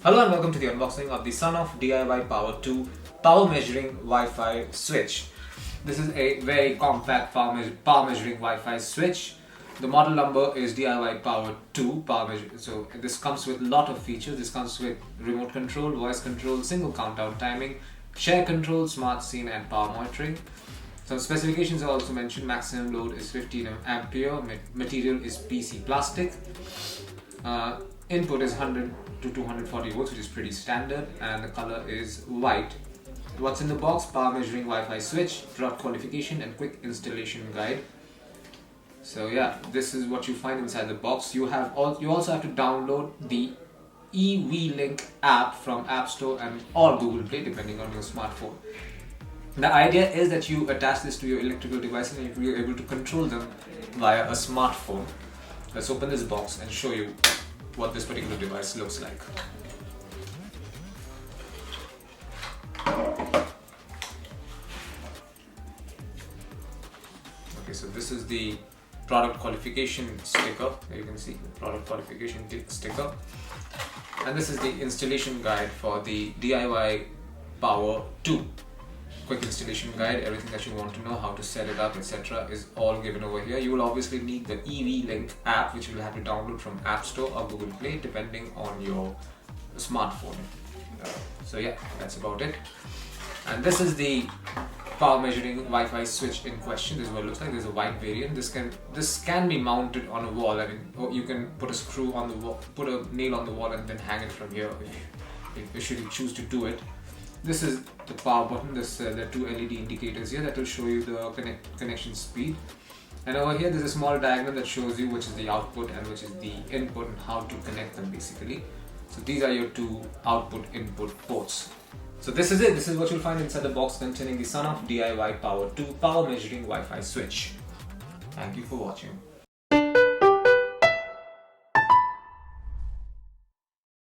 Hello and welcome to the unboxing of the Sonoff DIY Power 2 power measuring Wi-Fi switch. This is a very compact power measuring Wi-Fi switch. The model number is DIY Power 2 power measure. So this comes with a lot of features. This comes with remote control, voice control, single countdown timing, share control, smart scene and power monitoring. Some specifications are also mentioned. Maximum load is 15 ampere. Material is PC plastic. Input is 100 to 240 volts, which is pretty standard, and the color is white. What's in the box? Power measuring Wi-Fi switch, product qualification and quick installation guide. So yeah, this is what you find inside the box. You also have to download the EV-Link app from App Store or Google Play, depending on your smartphone. The idea is that you attach this to your electrical device and you'll be able to control them via a smartphone. Let's open this box and show you what this particular device looks like. Okay, so this is the product qualification sticker. There you can see the product qualification sticker. And this is the installation guide for the DIY Power 2. Quick installation guide, everything that you want to know, how to set it up, etc. is all given over here. You will obviously need the EV-Link app, which you will have to download from App Store or Google Play, depending on your smartphone. So yeah, that's about it. And this is the power measuring Wi-Fi switch in question. This is what it looks like. There's a white variant. This can be mounted on a wall. I mean, or you can put a screw on the wall, put a nail on the wall, and then hang it from here if you choose to do it. This is the power button. There are two LED indicators here that will show you the connection speed. And over here there's a small diagram that shows you which is the output and which is the input and how to connect them basically. So these are your two output-input ports. So this is it. This is what you'll find inside the box containing the Sonoff DIY Power 2 power measuring Wi-Fi switch. Thank you for watching.